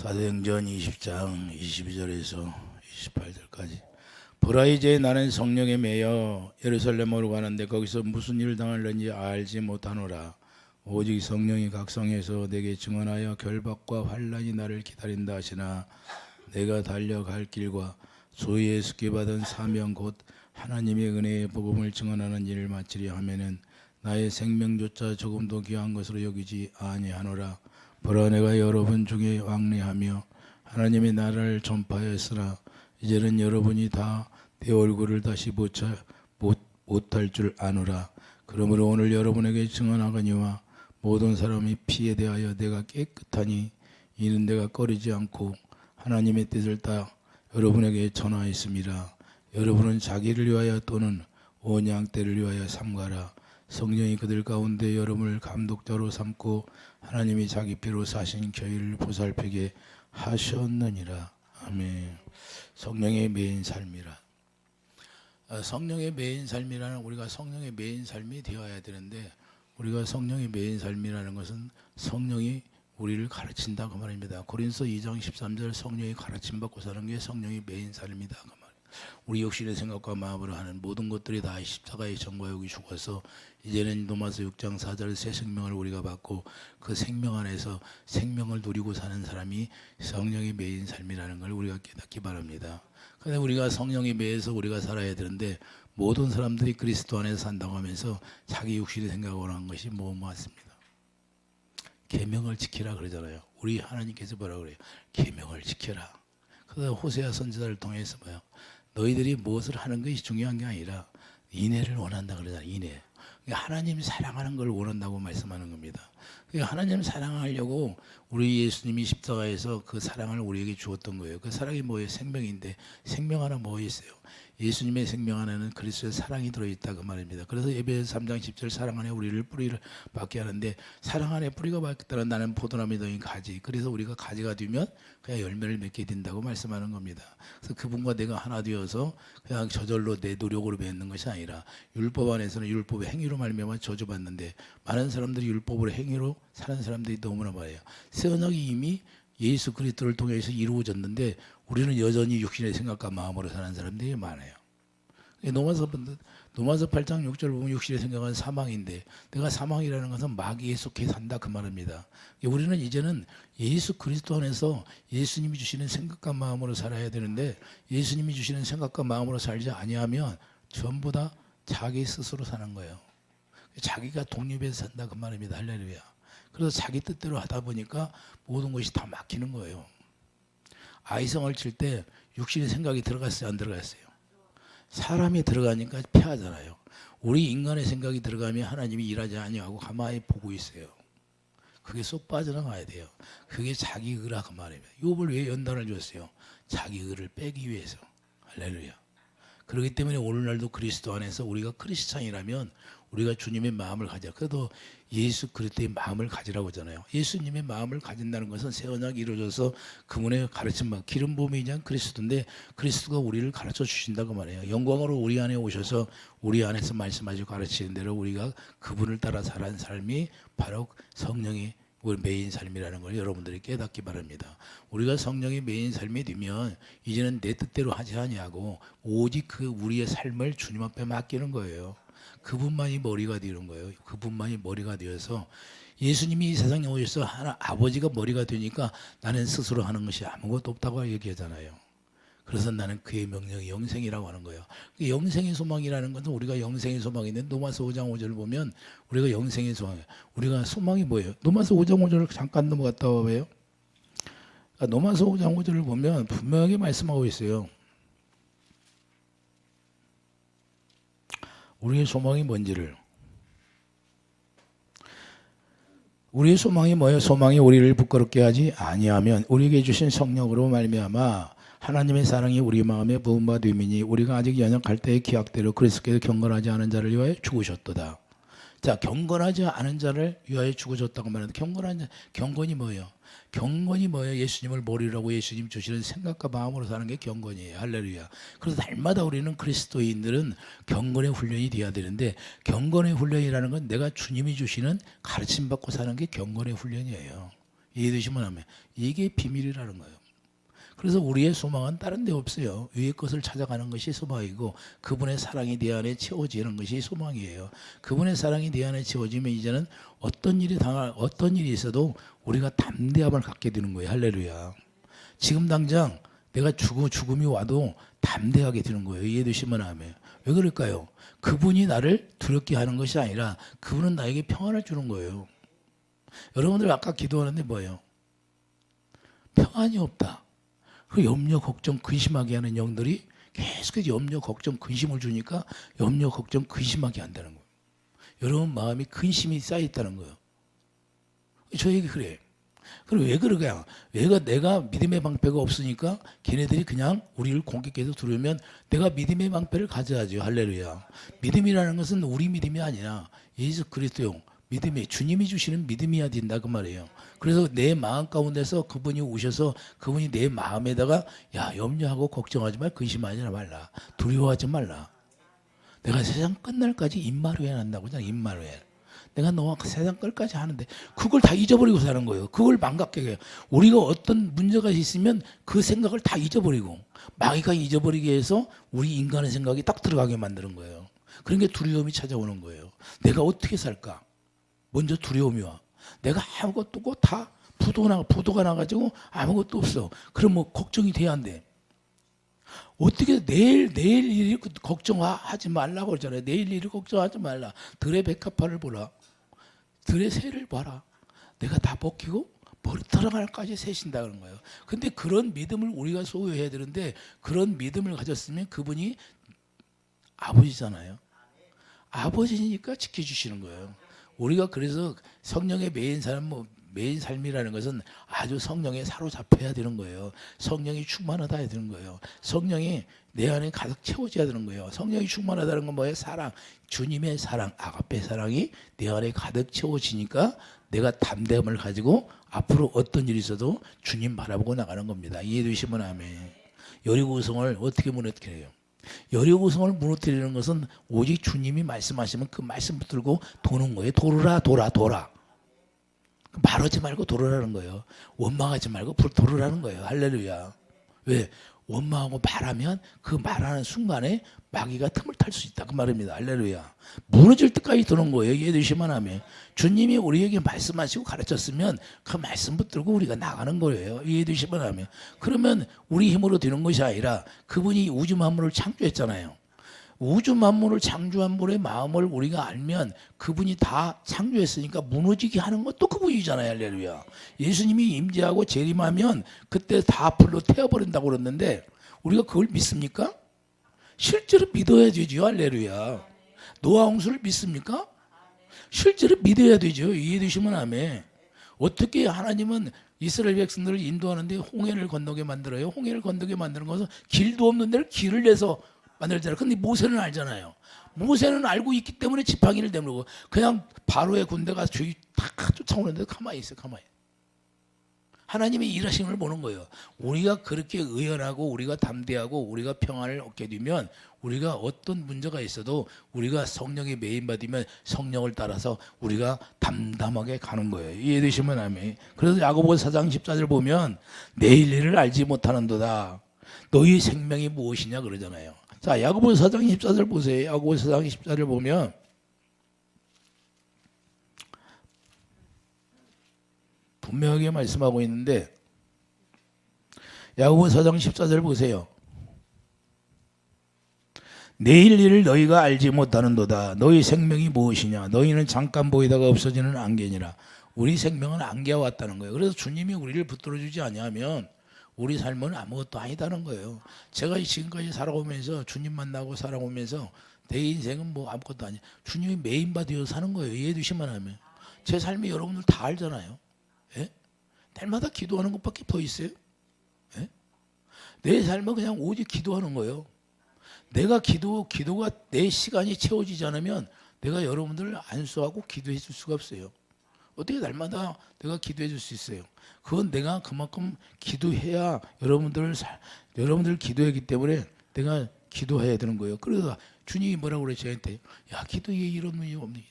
사도행전 20장 22절에서 28절까지 보라 이제 나는 성령에 매여 예루살렘으로 가는데 거기서 무슨 일을 당할는지 알지 못하노라. 오직 성령이 각성해서 내게 증언하여 결박과 환난이 나를 기다린다 하시나 내가 달려갈 길과 주 예수께 받은 사명 곧 하나님의 은혜의 복음을 증언하는 일을 마치려 하면은 나의 생명조차 조금도 귀한 것으로 여기지 아니하노라. 보라 내가 여러분 중에 왕래하며 하나님의 나라를 전파하였으나 이제는 여러분이 다 내 얼굴을 다시 못할 줄 아노라. 그러므로 오늘 여러분에게 증언하거니와 모든 사람이 피에 대하여 내가 깨끗하니 이는 내가 꺼리지 않고 하나님의 뜻을 다 여러분에게 전하였습니다. 여러분은 자기를 위하여 또는 온 양떼를 위하여 삼가라. 성령이 그들 가운데 여러분을 감독자로 삼고 하나님이 자기 피로 사신 교회를 보살피게 하셨느니라. 아멘. 성령의 매인 삶이라. 성령의 매인 삶이라는 우리가 성령의 매인 삶이 되어야 되는데 우리가 성령의 매인 삶이라는 것은 성령이 우리를 가르친다 그 말입니다. 고린서 2장 13절 성령이 가르침 받고 사는 게 성령의 매인 삶이다 그 말. 우리 육신의 생각과 마음으로 하는 모든 것들이 다 십자가의 전과 여기 죽어서 이제는 로마서 6장 4절 새 생명을 우리가 받고 그 생명 안에서 생명을 누리고 사는 사람이 성령의 매인 삶이라는 걸 우리가 깨닫기 바랍니다. 그런데 우리가 성령에 매여서 우리가 살아야 되는데 모든 사람들이 그리스도 안에서 산다고 하면서 자기 육신의 생각을 하는 것이 맞습니다. 계명을 지키라 그러잖아요. 우리 하나님께서 뭐라고 그래요? 계명을 지켜라. 그래서 호세아 선지자를 통해서 뭐요? 너희들이 무엇을 하는 것이 중요한 게 아니라 인애를 원한다 그러잖아요. 인애. 하나님 사랑하는 걸 원한다고 말씀하는 겁니다. 하나님 사랑하려고 우리 예수님이 십자가에서 그 사랑을 우리에게 주었던 거예요. 그 사랑이 뭐예요? 생명인데 생명 하나 뭐 있어요? 예수님의 생명 안에는 그리스도의 사랑이 들어있다 그 말입니다. 그래서 에베소서 3장 10절 사랑 안에 우리를 뿌리를 받게 하는데 사랑 안에 뿌리가 받겠다는 나는 포도나무에 넣인 가지. 그래서 우리가 가지가 되면 그냥 열매를 맺게 된다고 말씀하는 겁니다. 그래서 그분과 내가 하나 되어서 그냥 저절로 내 노력으로 맺는 것이 아니라 율법 안에서는 율법의 행위로 말미암아 저주받는데 많은 사람들이 율법으로 행위로 사는 사람들이 너무나 많아요. 새 언약이 이미 예수 그리스도를 통해서 이루어졌는데 우리는 여전히 육신의 생각과 마음으로 사는 사람들이 많아요. 로마서 8장 6절 보면 육신의 생각은 사망인데 내가 사망이라는 것은 마귀에 속해 산다 그 말입니다. 우리는 이제는 예수 그리스도 안에서 예수님이 주시는 생각과 마음으로 살아야 되는데 예수님이 주시는 생각과 마음으로 살지 아니하면 전부 다 자기 스스로 사는 거예요. 자기가 독립해서 산다 그 말입니다. 할렐루야. 그래서 자기 뜻대로 하다 보니까 모든 것이 다 막히는 거예요. 아이성을 칠 때 육신의 생각이 들어갔어요? 안 들어갔어요? 사람이 들어가니까 패하잖아요. 우리 인간의 생각이 들어가면 하나님이 일하지 아니하고 가만히 보고 있어요. 그게 쏙 빠져나가야 돼요. 그게 자기 의라 그 말입니다. 욥을 왜 연단을 줬어요? 자기 의를 빼기 위해서. 할렐루야. 그렇기 때문에 오늘날도 그리스도 안에서 우리가 크리스찬이라면 우리가 주님의 마음을 가져. 그래도 예수 그리스도의 마음을 가지라고 하잖아요. 예수님의 마음을 가진다는 것은 새 언약이 이루어져서 그분의 가르침만 기름 부음이 그냥 그리스도인데 그리스도가 우리를 가르쳐 주신다고 말해요. 영광으로 우리 안에 오셔서 우리 안에서 말씀하시고 가르치는 대로 우리가 그분을 따라 살아가는 삶이 바로 성령의 우리 매인 삶이라는 걸 여러분들이 깨닫기 바랍니다. 우리가 성령의 매인 삶이 되면 이제는 내 뜻대로 하지 아니하고 오직 그 우리의 삶을 주님 앞에 맡기는 거예요. 그분만이 머리가 되는 거예요. 그분만이 머리가 되어서 예수님이 이 세상에 오셔서 아버지가 머리가 되니까 나는 스스로 하는 것이 아무것도 없다고 얘기하잖아요. 그래서 나는 그의 명령이 영생이라고 하는 거예요. 영생의 소망이라는 것은 우리가 영생의 소망이 있는데 노마서 5장 5절을 보면 우리가 영생의 소망이에요. 우리가 소망이 뭐예요? 노마서 5장 5절을 잠깐 넘어갔다 와봐요. 노마서 5장 5절을 보면 분명하게 말씀하고 있어요. 우리의 소망이 뭔지를. 우리의 소망이 뭐예요? 소망이 우리를 부끄럽게 하지 아니하면 우리에게 주신 성령으로 말미암아 하나님의 사랑이 우리 마음에 부음바 됨이니 우리가 아직 연약할 때의 기약대로 그리스도께서 경건하지 않은 자를 위하여 죽으셨도다. 자, 경건하지 않은 자를 위하여 죽으셨다고 말하는데 경건이 뭐예요? 경건이 뭐예요? 예수님을 머리라고 예수님 주시는 생각과 마음으로 사는 게 경건이에요. 할렐루야. 그래서 날마다 우리는 그리스도인들은 경건의 훈련이 돼야 되는데 경건의 훈련이라는 건 내가 주님이 주시는 가르침 받고 사는 게 경건의 훈련이에요. 이해되시면 하면 이게 비밀이라는 거예요. 그래서 우리의 소망은 다른 데 없어요. 위의 것을 찾아가는 것이 소망이고 그분의 사랑이 내 안에 채워지는 것이 소망이에요. 그분의 사랑이 내 안에 채워지면 이제는 어떤 일이 있어도 우리가 담대함을 갖게 되는 거예요. 할렐루야. 지금 당장 내가 죽음이 와도 담대하게 되는 거예요. 이해되시면 하면. 왜 그럴까요? 그분이 나를 두렵게 하는 것이 아니라 그분은 나에게 평안을 주는 거예요. 여러분들 아까 기도하는데 뭐예요? 평안이 없다. 그 염려, 걱정, 근심하게 하는 영들이 계속해서 염려, 걱정, 근심을 주니까 염려, 걱정, 근심하게 한다는 거예요. 여러분 마음이 근심이 쌓여있다는 거예요. 저에게 그래. 그럼 왜 그러냐? 내가 믿음의 방패가 없으니까 걔네들이 그냥 우리를 공격해서 들어오면 내가 믿음의 방패를 가져야죠. 할렐루야. 믿음이라는 것은 우리 믿음이 아니라 예수 그리스도요. 믿음이 주님이 주시는 믿음이어야 된다 그 말이에요. 그래서 내 마음 가운데서 그분이 오셔서 그분이 내 마음에다가 야 염려하고 걱정하지 말 근심하지 말라 두려워하지 말라. 내가 세상 끝날까지 임마누엘 한다고 하잖아. 임마누엘. 내가 너와 세상 끝까지 하는데 그걸 다 잊어버리고 사는 거예요. 그걸 망각하게 해요. 우리가 어떤 문제가 있으면 그 생각을 다 잊어버리고 마귀가 잊어버리게 해서 우리 인간의 생각이 딱 들어가게 만드는 거예요. 그러니까 두려움이 찾아오는 거예요. 내가 어떻게 살까? 먼저 두려움이 와. 내가 아무것도 없고 다 부도가 나가지고 아무것도 없어. 그럼 뭐 걱정이 돼야 안 돼. 어떻게 내일 일이 걱정하지 말라고 그러잖아요. 내일 일을 걱정하지 말라. 들의 백합화를 보라. 들의 새를 봐라. 내가 다 벗기고 머리털하나까지 세신다 그런 거예요. 근데 그런 믿음을 우리가 소유해야 되는데 그런 믿음을 가졌으면 그분이 아버지잖아요. 아버지니까 지켜주시는 거예요. 우리가 그래서 성령에 매인 삶이라는 것은 아주 성령에 사로잡혀야 되는 거예요. 성령이 충만하다 되는 거예요. 성령이 내 안에 가득 채워져야 되는 거예요. 성령이 충만하다는 건 뭐예요? 사랑, 주님의 사랑, 아가페 사랑이 내 안에 가득 채워지니까 내가 담대함을 가지고 앞으로 어떤 일이 있어도 주님 바라보고 나가는 겁니다. 이해되시면 아멘. 여리고성을 어떻게 무너뜨려요? 여리고성을 무너뜨리는 것은 오직 주님이 말씀하시면 그 말씀 붙들고 도는 거예요. 돌아. 말하지 말고 돌으라는 거예요. 원망하지 말고 돌으라는 거예요. 할렐루야. 왜? 원망하고 말하면 그 말하는 순간에 마귀가 틈을 탈 수 있다 그 말입니다. 할렐루야. 무너질 때까지 도는 거예요. 이해되시면 하면 주님이 우리에게 말씀하시고 가르쳤으면 그 말씀 붙들고 우리가 나가는 거예요. 이해되시면 하면 그러면 우리 힘으로 되는 것이 아니라 그분이 우주 만물을 창조했잖아요. 우주 만물을 창조한 분의 마음을 우리가 알면 그분이 다 창조했으니까 무너지게 하는 것도 그분이잖아요. 할렐루야. 예수님이 임재하고 재림하면 그때 다 불로 태워버린다고 그랬는데 우리가 그걸 믿습니까? 실제로 믿어야 되죠. 할렐루야. 노아 홍수를 믿습니까? 실제로 믿어야 되죠. 이해되시면 아멘. 어떻게 하나님은 이스라엘 백성들을 인도하는데 홍해를 건너게 만들어요. 홍해를 건너게 만드는 것은 길도 없는 데를 길을 내서 만들잖아요. 근데 모세는 알잖아요. 모세는 알고 있기 때문에 지팡이를 내밀고 그냥 바로의 군대가 저기 다 쫓아오는데 가만히 있어요. 가만히. 하나님의 일하심을 보는 거예요. 우리가 그렇게 의연하고 우리가 담대하고 우리가 평안을 얻게 되면 우리가 어떤 문제가 있어도 우리가 성령에 매인받으면 성령을 따라서 우리가 담담하게 가는 거예요. 이해되시면 아멘. 그래서 야고보서 4장 14절 보면 내일 일을 알지 못하는도다. 너희 생명이 무엇이냐 그러잖아요. 자, 야고보서 4장 14절 보세요. 야고보서 4장 14절 보면 분명하게 말씀하고 있는데 야고보서 4장 14절 보세요. 내일 일을 너희가 알지 못하는도다. 너희 생명이 무엇이냐? 너희는 잠깐 보이다가 없어지는 안개니라. 우리 생명은 안개와 같다는 거예요. 그래서 주님이 우리를 붙들어주지 아니하면 우리 삶은 아무것도 아니다는 거예요. 제가 지금까지 살아오면서 주님 만나고 살아오면서 내 인생은 뭐 아무것도 아니에요. 주님이 메인바디어 사는 거예요. 이해해주시면 하면. 제 삶이 여러분들 다 알잖아요. 예? 날마다 기도하는 것밖에 더 있어요? 예? 내 삶은 그냥 오직 기도하는 거예요. 내가 기도가 내 시간이 채워지지 않으면 내가 여러분들을 안수하고 기도해 줄 수가 없어요. 어떻게 날마다 내가 기도해 줄 수 있어요? 그건 내가 그만큼 기도해야 여러분들 기도했기 때문에 내가 기도해야 되는 거예요. 그래서 주님이 뭐라고 그래 저한테 야 기도에 이런 문이 없느니라.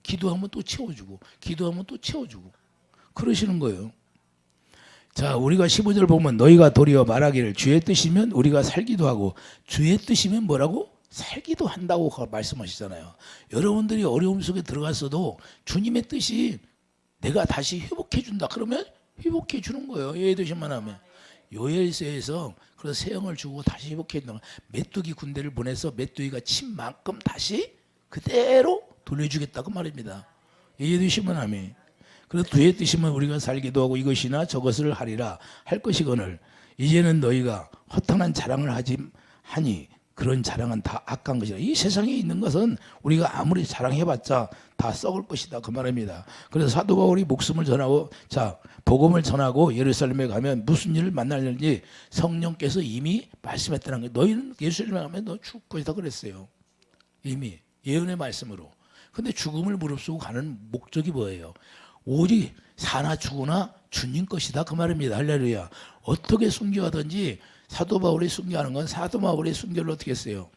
기도하면 또 채워주고 기도하면 또 채워주고 그러시는 거예요. 자, 우리가 15절 보면 너희가 도리어 말하기를 주의 뜻이면 우리가 살기도 하고 주의 뜻이면 뭐라고? 살기도 한다고 말씀하시잖아요. 여러분들이 어려움 속에 들어갔어도 주님의 뜻이 내가 다시 회복해 준다 그러면 회복해 주는 거예요. 예의 드시만 하면. 요엘서에서 그래서 새 영을 주고 다시 회복해 준다. 메뚜기 군대를 보내서 메뚜기가 친 만큼 다시 그대로 돌려주겠다 그 말입니다. 예의 드시만 하면. 그래서 주의 뜻이면 우리가 살기도 하고 이것이나 저것을 하리라 할 것이거늘 이제는 너희가 허탄한 자랑을 하니 그런 자랑은 다 악한 것이다. 이 세상에 있는 것은 우리가 아무리 자랑해봤자 다 썩을 것이다 그 말입니다. 그래서 사도 바울이 목숨을 전하고 자 복음을 전하고 예루살렘에 가면 무슨 일을 만나려는지 성령께서 이미 말씀했다는 거예요. 너희는 예루살렘에 가면 너 죽을 것이다 그랬어요. 이미 예언의 말씀으로. 근데 죽음을 무릅쓰고 가는 목적이 뭐예요? 오직 사나 죽으나 주님 것이다 그 말입니다. 할렐루야. 어떻게 순교하든지 사도 바울이 순교하는 건 사도 바울의 순교를 어떻게 했어요?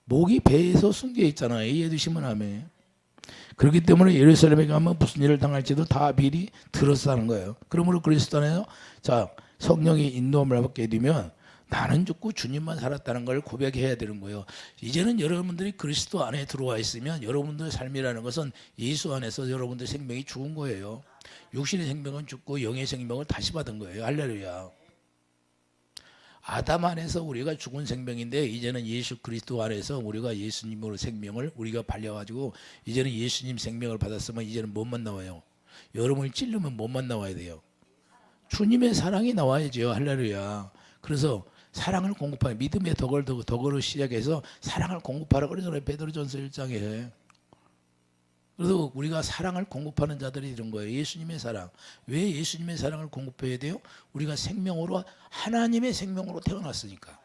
목이 배에서 순교해 있잖아요. 이해해 주시면 아멘. 그렇기 때문에 예루살렘에 가면 무슨 일을 당할지도 다 미리 들어서 하는 거예요. 그러므로 그리스도 안에서 자 성령이 인도함을 받게 되면 나는 죽고 주님만 살았다는 걸 고백해야 되는 거예요. 이제는 여러분들이 그리스도 안에 들어와 있으면 여러분들의 삶이라는 것은 예수 안에서 여러분들의 생명이 죽은 거예요. 육신의 생명은 죽고 영의 생명을 다시 받은 거예요. 할렐루야. 아담 안에서 우리가 죽은 생명인데 이제는 예수 그리스도 안에서 우리가 예수님으로 생명을 우리가 발려가지고 이제는 예수님 생명을 받았으면 이제는 뭐만 나와요? 여러분을 찌르면 뭐만 나와야 돼요? 주님의 사랑이 나와야죠. 할렐루야. 그래서 사랑을 공급하는 믿음의 덕으로 시작해서 사랑을 공급하라 그러잖아요. 베드로전서 1장에. 그래서 우리가 사랑을 공급하는 자들이 이런 거예요. 예수님의 사랑. 왜 예수님의 사랑을 공급해야 돼요? 우리가 생명으로 하나님의 생명으로 태어났으니까.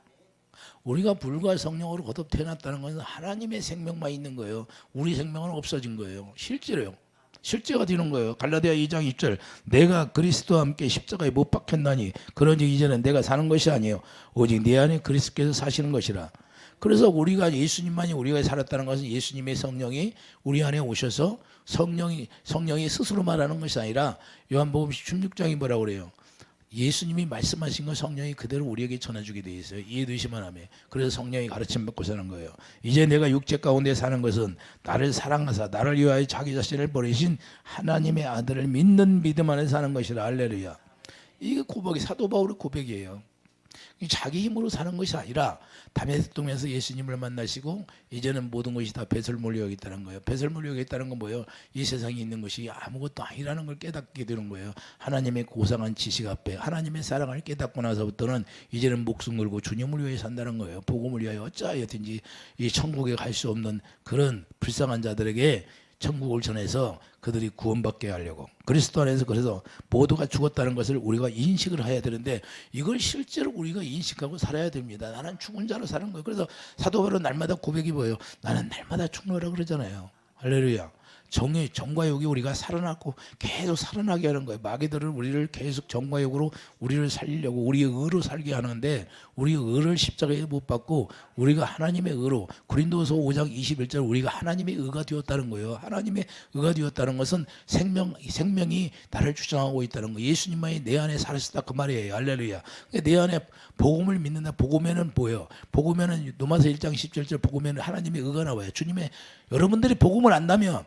우리가 불과 성령으로 거듭 태어났다는 것은 하나님의 생명만 있는 거예요. 우리 생명은 없어진 거예요. 실제로요. 실제가 되는 거예요. 갈라디아 2장 2절 내가 그리스도와 함께 십자가에 못 박혔나니 그러니 이제는 내가 사는 것이 아니에요. 오직 내 안에 그리스도께서 사시는 것이라. 그래서 우리가 예수님만이 우리가 살았다는 것은 예수님의 성령이 우리 안에 오셔서 성령이 스스로 말하는 것이 아니라 요한복음 16장이 뭐라고 그래요? 예수님이 말씀하신 거 성령이 그대로 우리에게 전해주게 되어 있어요. 이해되시면 하면. 그래서 성령이 가르침 받고 사는 거예요. 이제 내가 육체 가운데 사는 것은 나를 사랑하사 나를 위하여 자기 자신을 버리신 하나님의 아들을 믿는 믿음 안에 사는 것이라. 할렐루야. 이게 고백이 사도 바울의 고백이에요. 자기 힘으로 사는 것이 아니라 다메섹 동에서 예수님을 만나시고 이제는 모든 것이 다 배설물로 여기있다는 거예요. 배설물로 여기있다는 건 뭐예요? 이 세상에 있는 것이 아무것도 아니라는 걸 깨닫게 되는 거예요. 하나님의 고상한 지식 앞에 하나님의 사랑을 깨닫고 나서부터는 이제는 목숨 걸고 주님을 위해 산다는 거예요. 복음을 위하여 어찌하여든지 이 천국에 갈 수 없는 그런 불쌍한 자들에게 천국을 전해서 그들이 구원받게 하려고. 그리스도 안에서 그래서 모두가 죽었다는 것을 우리가 인식을 해야 되는데 이걸 실제로 우리가 인식하고 살아야 됩니다. 나는 죽은 자로 사는 거예요. 그래서 사도 바울은 날마다 고백이 뭐예요? 나는 날마다 죽노라 그러잖아요. 할렐루야. 정과 욕이 우리가 살아났고 계속 살아나게 하는 거예요. 마귀들은 우리를 계속 정과 욕으로 우리를 살리려고 우리의 의로 살게 하는데 우리의 의를 십자가에 못 받고 우리가 하나님의 의로 고린도서 5장 21절 우리가 하나님의 의가 되었다는 거예요. 하나님의 의가 되었다는 것은 생명이 나를 주장하고 있다는 거예요. 예수님만이 내 안에 살으셨다 그 말이에요. 할렐루야. 내 안에 복음을 믿는다. 복음에는 뭐예요? 복음에는 로마서 1장 17절 복음에는 하나님의 의가 나와요. 주님의 여러분들이 복음을 안다면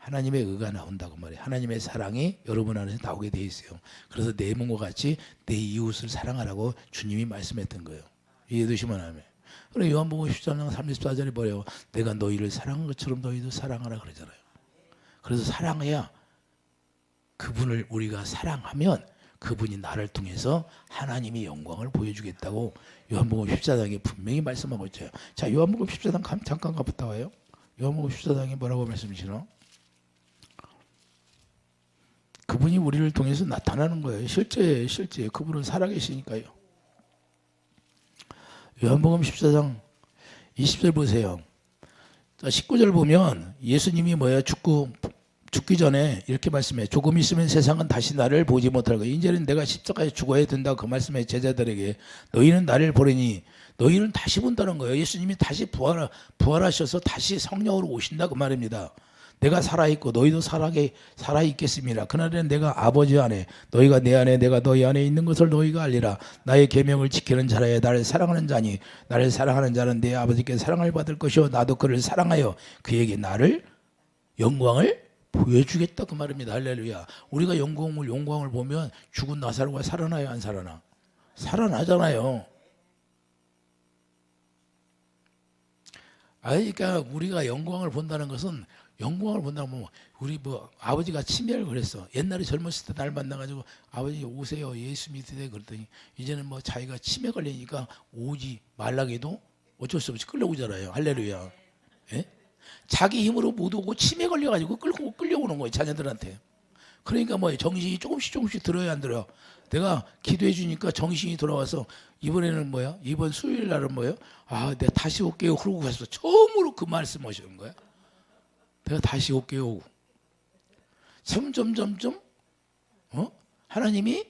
하나님의 의가 나온다고 말해요. 하나님의 사랑이 여러분 안에서 나오게 돼 있어요. 그래서 내 몸과 같이 내 이웃을 사랑하라고 주님이 말씀했던 거예요. 이해되시면 하면. 그래 요한복음 13장 34절에 뭐래요? 내가 너희를 사랑한 것처럼 너희도 사랑하라 그러잖아요. 그래서 사랑해야 그분을 우리가 사랑하면 그분이 나를 통해서 하나님의 영광을 보여주겠다고 요한복음 14장에 분명히 말씀하고 있죠. 자, 요한복음 14장 잠깐 가봤다 와요. 요한복음 14장에 뭐라고 말씀하시나? 그분이 우리를 통해서 나타나는 거예요. 실제 그분은 살아계시니까요. 요한복음 14장 20절 보세요. 19절 보면 예수님이 뭐야 죽기 전에 이렇게 말씀해. 조금 있으면 세상은 다시 나를 보지 못할 거야. 이제는 내가 십자가에 죽어야 된다. 그 말씀에 제자들에게 너희는 나를 보리니 너희는 다시 본다는 거예요. 예수님이 다시 부활하셔서 다시 성령으로 오신다 그 말입니다. 내가 살아있고 너희도 살아있겠습니다. 그날에는 내가 아버지 안에 너희가 내 안에 내가 너희 안에 있는 것을 너희가 알리라. 나의 계명을 지키는 자라야 나를 사랑하는 자니 나를 사랑하는 자는 내 아버지께 사랑을 받을 것이요 나도 그를 사랑하여 그에게 나를 영광을 보여주겠다 그 말입니다. 할렐루야. 우리가 영광을 보면 죽은 나사로가 살아나요 안 살아나? 살아나잖아요. 그러니까 우리가 영광을 본다는 것은 영광을 본다면 우리 아버지가 치매를 그랬어. 옛날에 젊었을 때 날 만나가지고 아버지 오세요 예수 믿으세요 그랬더니 이제는 자기가 치매 걸리니까 오지 말라기도 어쩔 수 없이 끌려오잖아요. 할렐루야. 예? 자기 힘으로 못 오고 치매 걸려가지고 끌려오는 거예요 자녀들한테. 그러니까 정신이 조금씩 들어야 안 들어요. 내가 기도해 주니까 정신이 돌아와서 이번에는 이번 수요일 날은 내가 다시 올게요 그러고 가서 처음으로 그 말씀 하시는 거야. 내가 다시 올게요. 점점점점 하나님이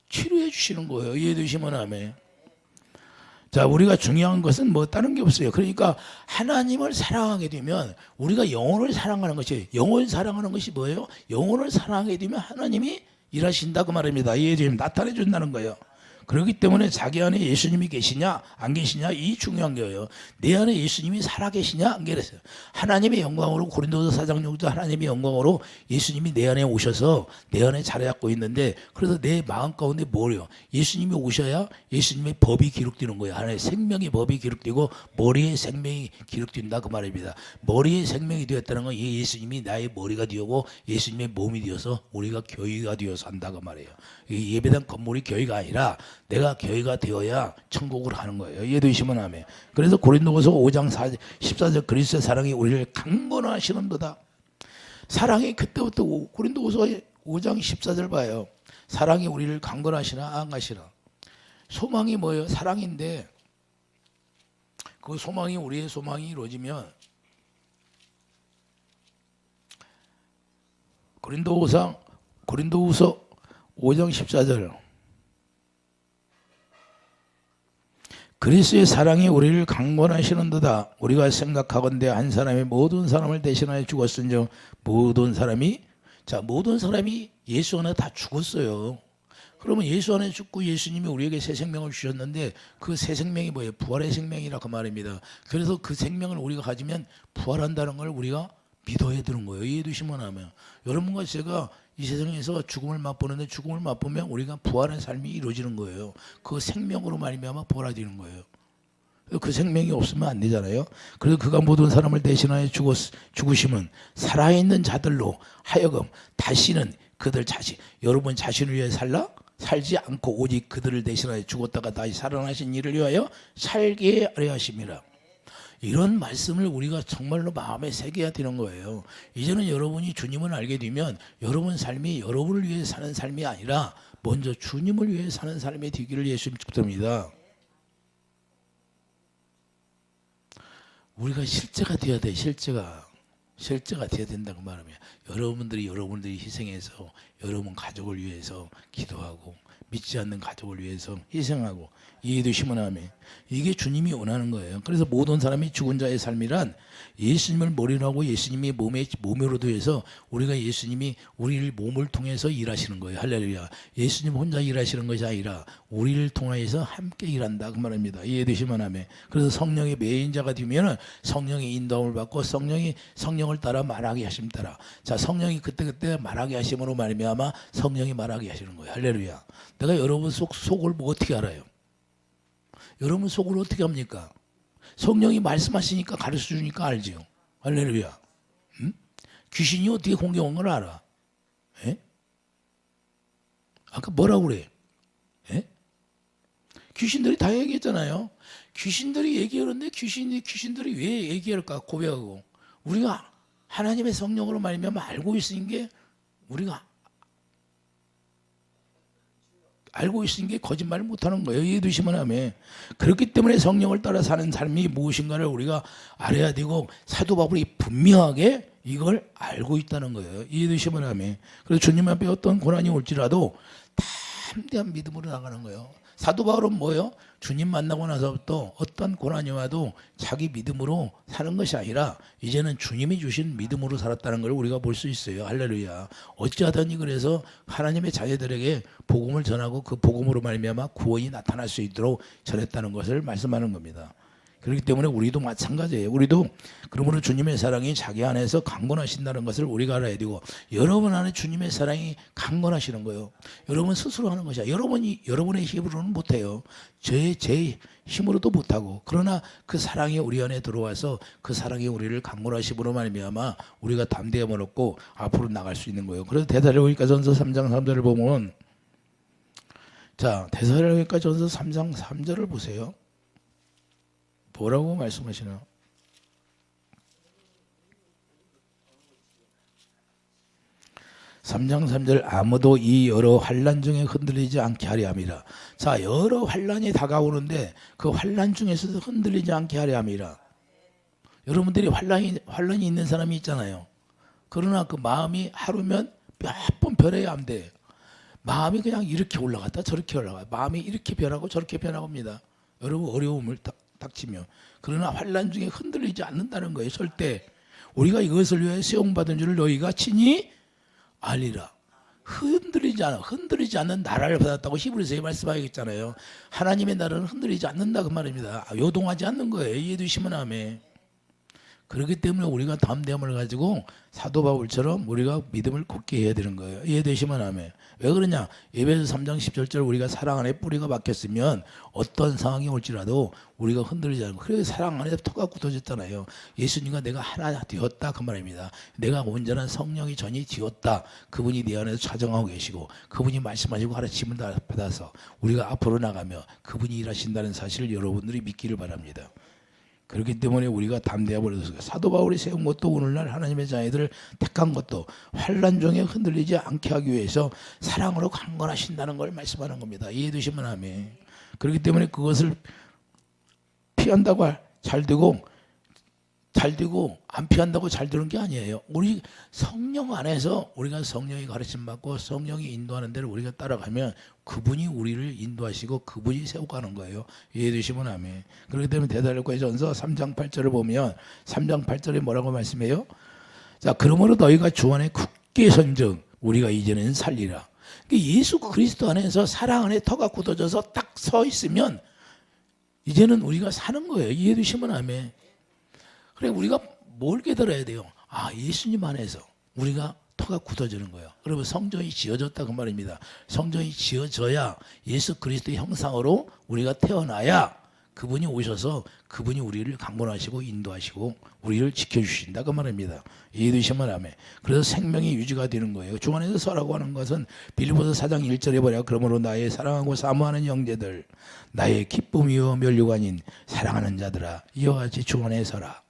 치료해 주시는 거예요. 이해되시면 아멘. 자, 우리가 중요한 것은 다른 게 없어요. 그러니까 하나님을 사랑하게 되면 우리가 영혼을 사랑하는 것이 뭐예요? 영혼을 사랑하게 되면 하나님이 일하신다 그 말입니다. 이해되면 나타내 준다는 거예요. 그렇기 때문에 자기 안에 예수님이 계시냐 안 계시냐 이 중요한 거예요. 내 안에 예수님이 살아계시냐 안 계세요. 하나님의 영광으로 고린도서 4장 6절 하나님의 영광으로 예수님이 내 안에 오셔서 내 안에 자리 잡고 있는데 그래서 내 마음 가운데 뭐래요? 예수님이 오셔야 예수님의 법이 기록되는 거예요. 하나의 생명의 법이 기록되고 머리의 생명이 기록된다 그 말입니다. 머리의 생명이 되었다는 건 예수님이 나의 머리가 되고 예수님의 몸이 되어서 우리가 교회가 되어서 한다 그 말이에요. 예배당 건물이 교회가 아니라 내가 교회가 되어야 천국을 가는 거예요. 이해되시면 아멘. 그래서 고린도후서 5장 14절 그리스도의 사랑이 우리를 강건하시는도다. 사랑이 그때부터 고린도후서 5장 14절 봐요. 사랑이 우리를 강건하시나 안 하시나. 소망이 뭐예요? 사랑인데 그 소망이 우리의 소망이 이루어지면 고린도후서 5장 14절 그리스도의 사랑이 우리를 강건하시는도다. 우리가 생각하건대 한 사람이 모든 사람을 대신하여 죽었은즉 모든 사람이 예수 안에 다 죽었어요. 그러면 예수 안에 죽고 예수님이 우리에게 새 생명을 주셨는데 그 새 생명이 뭐예요? 부활의 생명이라 그 말입니다. 그래서 그 생명을 우리가 가지면 부활한다는 걸 우리가 믿어야 되는 거예요. 이해되시면 하면 여러분과 제가 이 세상에서 죽음을 맛보는데 죽음을 맛보면 우리가 부활의 삶이 이루어지는 거예요. 그 생명으로 말미암아 부활하는 거예요. 그 생명이 없으면 안 되잖아요. 그래서 그가 모든 사람을 대신하여 죽으심은 살아있는 자들로 하여금 다시는 그들 자신 여러분 자신을 위해 살지 않고 오직 그들을 대신하여 죽었다가 다시 살아나신 이를 위하여 살게 하려 하심이라. 이런 말씀을 우리가 정말로 마음에 새겨야 되는 거예요. 이제는 여러분이 주님을 알게 되면 여러분 삶이 여러분을 위해 사는 삶이 아니라 먼저 주님을 위해 사는 삶이 되기를 예수님 축복합니다. 우리가 실제가 되어야 돼. 실제가 되어야 된다고 말하면 여러분들이 희생해서 여러분 가족을 위해서 기도하고 믿지 않는 가족을 위해서 희생하고 이해되시면 아멘. 이게 주님이 원하는 거예요. 그래서 모든 사람이 죽은 자의 삶이란 예수님을 머리로 하고 예수님이 몸으로 되어서 우리가 예수님이 우리를 몸을 통해서 일하시는 거예요. 할렐루야. 예수님 혼자 일하시는 것이 아니라 우리를 통해서 함께 일한다 그 말입니다. 이해되시면 아멘. 그래서 성령의 매인자가 되면 성령의 인도함을 받고 성령을 따라 말하게 하심 따라 자 성령이 그때 말하게 하심으로 말미암아 성령이 말하게 하시는 거예요. 할렐루야. 내가 여러분 속을 어떻게 알아요? 여러분 속을 어떻게 합니까? 성령이 말씀하시니까 가르쳐주니까 알지요. 할렐루야. 응? 귀신이 어떻게 공격한 걸 알아? 에? 아까 뭐라고 그래? 에? 귀신들이 다 얘기했잖아요. 귀신들이 얘기하는데 귀신들이 왜 얘기할까? 고백하고 우리가 하나님의 성령으로 말미암아 알고 있으니 게 우리가 알고 있으니 게 거짓말을 못하는 거예요. 이해되시면 하면 그렇기 때문에 성령을 따라 사는 삶이 무엇인가를 우리가 알아야 되고 사도 바울이 분명하게 이걸 알고 있다는 거예요. 이해되시면 하면 그래서 주님 앞에 어떤 고난이 올지라도 담대한 믿음으로 나가는 거예요. 사도 바울은 뭐예요? 주님 만나고 나서부터 어떤 고난이 와도 자기 믿음으로 사는 것이 아니라 이제는 주님이 주신 믿음으로 살았다는 걸 우리가 볼 수 있어요. 할렐루야. 어찌하더니 그래서 하나님의 자녀들에게 복음을 전하고 그 복음으로 말미암아 구원이 나타날 수 있도록 전했다는 것을 말씀하는 겁니다. 그렇기 때문에 우리도 마찬가지예요. 우리도 그러므로 주님의 사랑이 자기 안에서 강건하신다는 것을 우리가 알아야 되고, 여러분 안에 주님의 사랑이 강건하시는 거예요. 여러분 스스로 하는 것이야. 여러분의 힘으로는 못해요. 제 힘으로도 못하고, 그러나 그 사랑이 우리 안에 들어와서 그 사랑이 우리를 강건하심으로 말미암아 우리가 담대함을 얻고 앞으로 나갈 수 있는 거예요. 그래서 데살로니가전서 3장 3절을 보면, 자, 데살로니가전서 3장 3절을 보세요. 뭐라고 말씀하시나? (3장 3절) 아무도 이 여러 환난 중에 흔들리지 않게 하려 함이라. 자, 여러 환난이 다가오는데 그 환난 중에서도 흔들리지 않게 하려 함이라. 여러분들이 환난이 있는 사람이 있잖아요. 그러나 그 마음이 하루면 몇 번 변해야 안 돼. 마음이 그냥 이렇게 올라갔다 저렇게 올라가요. 마음이 이렇게 변하고 저렇게 변합니다. 여러분 어려움을 닥치며. 그러나 환난 중에 흔들리지 않는다는 거예요. 절대. 우리가 이것을 위해 수용받은 줄을 너희가 친히 알리라. 흔들리지 않는 나라를 받았다고 히브리서에 말씀하겠잖아요. 하나님의 나라는 흔들리지 않는다 그 말입니다. 요동하지 않는 거예요. 이해해 주시면 아멘. 그렇기 때문에 우리가 담대함을 가지고 사도 바울처럼 우리가 믿음을 굳게 해야 되는 거예요. 이해되시면 아멘. 왜 그러냐? 에베소 3장 10절 우리가 사랑 안에 뿌리가 박혔으면 어떤 상황이 올지라도 우리가 흔들리지 않고, 그래서 사랑 안에 터가 굳어졌잖아요. 예수님과 내가 하나 되었다 그 말입니다. 내가 온전한 성령이 전이 되었다. 그분이 내 안에서 자정하고 계시고 그분이 말씀하시고 가르침을 받아서 우리가 앞으로 나가며 그분이 일하신다는 사실을 여러분들이 믿기를 바랍니다. 그렇기 때문에 우리가 담대함을 얻어서 사도 바울이 세운 것도 오늘날 하나님의 자녀들을 택한 것도 환난 중에 흔들리지 않게 하기 위해서 사랑으로 강건하신다는 걸 말씀하는 겁니다. 이해해 주시면 아멘. 그렇기 때문에 그것을 피한다고 잘 되고 안 피한다고 잘 되는 게 아니에요. 우리 성령 안에서 우리가 성령이 가르침 받고 성령이 인도하는 대로 우리가 따라가면 그분이 우리를 인도하시고 그분이 세워가는 거예요. 이해해 주시면 아멘. 그렇기 때문에 데살로니가전서 3장 8절을 보면 3장 8절에 뭐라고 말씀해요? 자, 그러므로 너희가 주 안에 굳게 선정 우리가 이제는 살리라. 예수 그리스도 안에서 사랑 안에 터가 굳어져서 딱 서 있으면 이제는 우리가 사는 거예요. 이해해 주시면 아멘. 그래, 우리가 뭘 깨달아야 돼요? 예수님 안에서 우리가 터가 굳어지는 거예요. 그러면 성전이 지어졌다 그 말입니다. 성전이 지어져야 예수 그리스도의 형상으로 우리가 태어나야 그분이 오셔서 그분이 우리를 강건하시고 인도하시고 우리를 지켜주신다 그 말입니다. 이해되시면 아멘. 그래서 생명이 유지가 되는 거예요. 주 안에서 서라고 하는 것은 빌립보서 4장 1절에 보라. 그러므로 나의 사랑하고 사모하는 형제들, 나의 기쁨이요 면류관인 사랑하는 자들아, 이와 같이 주 안에 서라.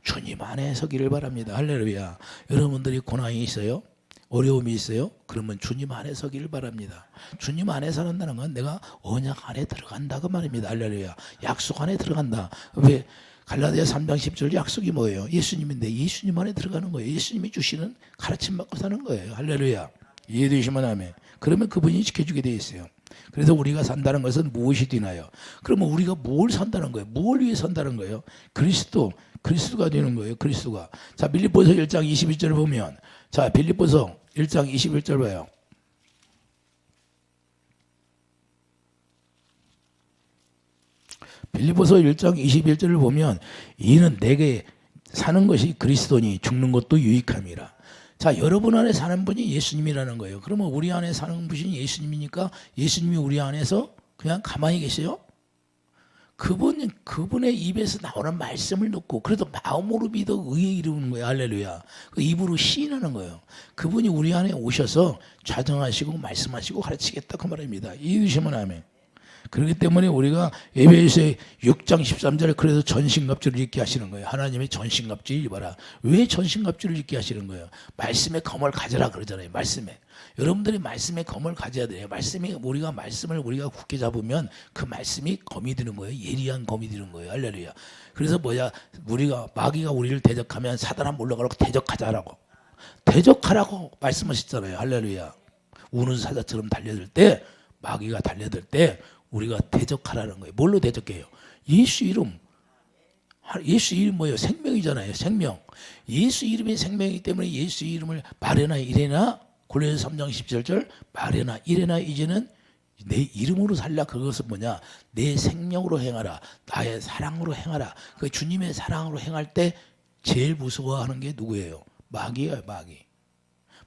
주님 안에 서기를 바랍니다. 할렐루야. 여러분들이 고난이 있어요? 어려움이 있어요? 그러면 주님 안에 서기를 바랍니다. 주님 안에 서는다는 건 내가 언약 안에 들어간다 그 말입니다. 할렐루야. 약속 안에 들어간다. 왜? 갈라디아 3장 10절 약속이 뭐예요? 예수님인데 예수님 안에 들어가는 거예요. 예수님이 주시는 가르침 받고 사는 거예요. 할렐루야. 이해되시면 아멘. 그러면 그분이 지켜주게 되어 있어요. 그래서 우리가 산다는 것은 무엇이 되나요? 그러면 우리가 뭘 산다는 거예요? 뭘 위해 산다는 거예요? 그리스도가 되는 거예요. 그리스도가. 자, 빌립보서 1장 21절을 보면, 자, 빌립보서 1장 21절 봐요. 빌립보서 1장 21절을 보면, 이는 내게 사는 것이 그리스도니 죽는 것도 유익함이라. 자, 여러분 안에 사는 분이 예수님이라는 거예요. 그러면 우리 안에 사는 분이 예수님이니까 예수님이 우리 안에서 그냥 가만히 계세요? 그분의 입에서 나오는 말씀을 듣고 그래도 마음으로 믿어 의에 이루는 거예요. 할렐루야. 그 입으로 시인하는 거예요. 그분이 우리 안에 오셔서 좌정하시고 말씀하시고 가르치겠다 그 말입니다. 이해주시면 아멘. 그렇기 때문에 우리가 에베소서 6장 13절에 그래서 전신갑주를 입게 하시는 거예요. 하나님의 전신갑주를 입어라. 왜 전신갑주를 입게 하시는 거예요? 말씀의 검을 가져라 그러잖아요. 말씀에. 여러분들이 말씀의 검을 가져야 돼요. 말씀을 우리가 굳게 잡으면 그 말씀이 검이 되는 거예요. 예리한 검이 되는 거예요. 할렐루야. 그래서 마귀가 우리를 대적하면 사단 한번 올라가라고 대적하라고 말씀하셨잖아요. 할렐루야. 우는 사자처럼 달려들 때, 마귀가 달려들 때 우리가 대적하라는 거예요. 뭘로 대적해요? 예수 이름. 예수 이름 뭐예요? 생명이잖아요. 생명. 예수 이름이 생명이기 때문에 예수 이름을 말해나 이래나 골로새 3장 17절 말해나 이래나 이제는 내 이름으로 살라. 그것은 뭐냐? 내 생명으로 행하라. 나의 사랑으로 행하라. 그 주님의 사랑으로 행할 때 제일 무서워하는 게 누구예요? 마귀예요. 마귀.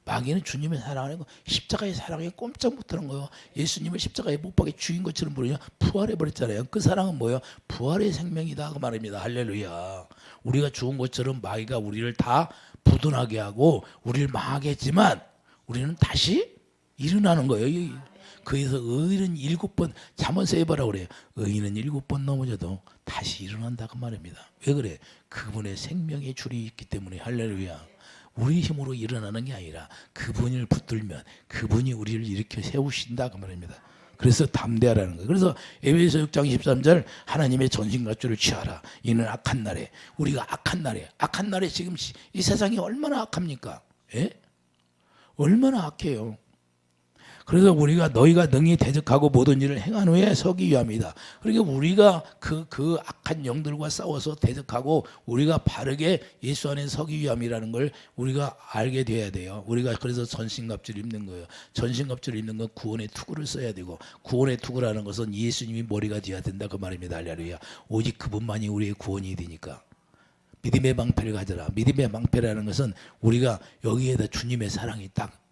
마귀는 주님의 사랑을 하고 십자가의 사랑에 꼼짝 못하는 거예요. 예수님을 십자가에 못 박에 죽인 것처럼 부르냐? 부활해버렸잖아요. 그 사랑은 뭐예요? 부활의 생명이다 그 말입니다. 할렐루야. 우리가 죽은 것처럼 마귀가 우리를 다 부둔하게 하고 우리를 망하게 했지만 우리는 다시 일어나는 거예요. 그래서 의인은 7번 잠언서 해봐라 그래요. 의인은 7번 넘어져도 다시 일어난다 그 말입니다. 왜 그래? 그분의 생명의 줄이 있기 때문에. 할렐루야. 우리 힘으로 일어나는 게 아니라 그분을 붙들면 그분이 우리를 일으켜 세우신다 그 말입니다. 그래서 담대하라는 거예요. 그래서 에베소 6장 13절 하나님의 전신갑주를 취하라. 이는 악한 날에, 우리가 악한 날에 지금 이 세상이 얼마나 악합니까? 예? 얼마나 악해요. 그래서 우리가 너희가 능히 대적하고 모든 일을 행한 후에 서기 위함이다. 그러니까 우리가 그 악한 영들과 싸워서 대적하고 우리가 바르게 예수 안에 서기 위함이라는 걸 우리가 알게 돼야 돼요. 우리가 그래서 전신갑주를 입는 거예요. 전신갑주를 입는 건 구원의 투구를 써야 되고, 구원의 투구라는 것은 예수님이 머리가 되어야 된다 그 말입니다. 할렐루야. 오직 그분만이 우리의 구원이 되니까. 믿음의 방패를 가져라. 믿음의 방패라는 것은 우리가 여기에다 주님의 사랑이 딱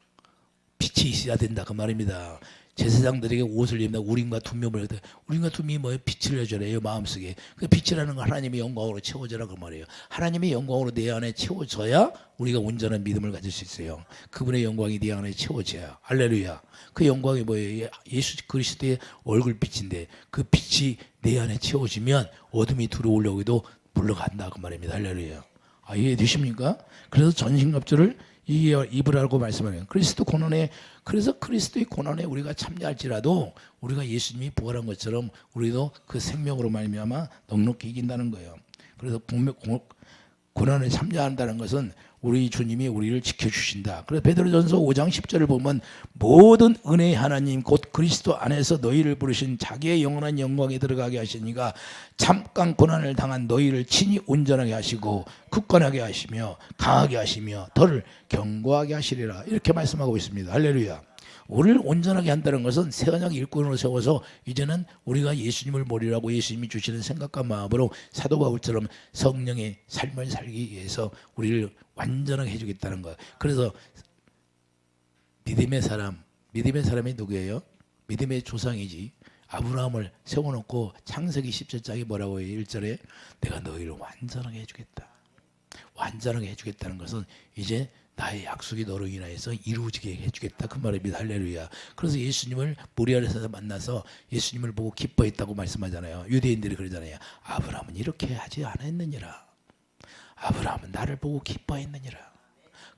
빛이 있어야 된다 그 말입니다. 제사장들에게 옷을 입는다. 우림과 둠염을 해도 우림과 둠이 뭐예요? 빛을 내줘래요 마음속에. 그 빛이라는 건 하나님의 영광으로 채워져라 그 말이에요. 하나님의 영광으로 내 안에 채워져야 우리가 온전한 믿음을 가질 수 있어요. 그분의 영광이 네 안에 채워져야. 할렐루야. 그 영광이 뭐예요? 예수 그리스도의 얼굴빛인데 그 빛이 내 안에 채워지면 어둠이 들어오려고 해도 물러간다 그 말입니다. 할렐루야. 이해되십니까? 그래서 전신갑주를 입으라고 말씀하네요. 그래서 그리스도의 고난에 우리가 참여할지라도 우리가 예수님이 부활한 것처럼 우리도 그 생명으로 말미암아 넉넉히 이긴다는 거예요. 그래서 고난에 참여한다는 것은 우리 주님이 우리를 지켜주신다. 그래서 베드로전서 5장 10절을 보면 모든 은혜의 하나님 곧 그리스도 안에서 너희를 부르신 자기의 영원한 영광에 들어가게 하시니가 잠깐 고난을 당한 너희를 친히 온전하게 하시고 굳건하게 하시며 강하게 하시며 너를 견고하게 하시리라. 이렇게 말씀하고 있습니다. 할렐루야. 우리를 온전하게 한다는 것은 새 언약 일꾼으로 세워서 이제는 우리가 예수님을 머리라고 예수님이 주시는 생각과 마음으로 사도 바울처럼 성령의 삶을 살기 위해서 우리를 완전하게 해주겠다는 거예요. 그래서 믿음의 사람이 누구예요? 믿음의 조상이지. 아브라함을 세워놓고 창세기 17장에 뭐라고 해요? 1절에 내가 너희를 완전하게 해주겠다. 완전하게 해주겠다는 것은 이제 나의 약속이 너로 인하여서 이루어지게 해주겠다 그 말입니다. 할렐루야. 그래서 예수님을 모리아에서 만나서 예수님을 보고 기뻐했다고 말씀하잖아요. 유대인들이 그러잖아요. 아브라함은 이렇게 하지 않았느니라. 아브라함은 나를 보고 기뻐했느니라.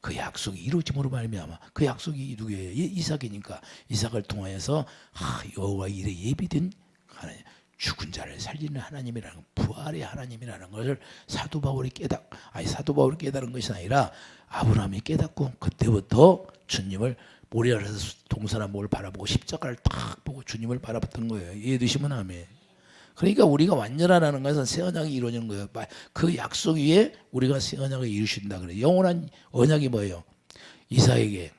그 약속이 이루어짐으로 말미암아. 그 약속이 누구예요? 이삭이니까 이삭을 통하여서 여호와 일에 예비된 하나님, 죽은 자를 살리는 하나님이라는 부활의 하나님이라는 것을 사도 바울이 깨달은 것이 아니라 아브라함이 깨닫고 그때부터 주님을 모리아에서 동서남북을 바라보고 십자가를 딱 보고 주님을 바라봤던 거예요. 이해되시면 아멘. 그러니까 우리가 완전하다는 것은 새 언약이 이루어지는 거예요. 그 약속 위에 우리가 새 언약을 이루신다 그래요. 영원한 언약이 뭐예요? 이삭에게,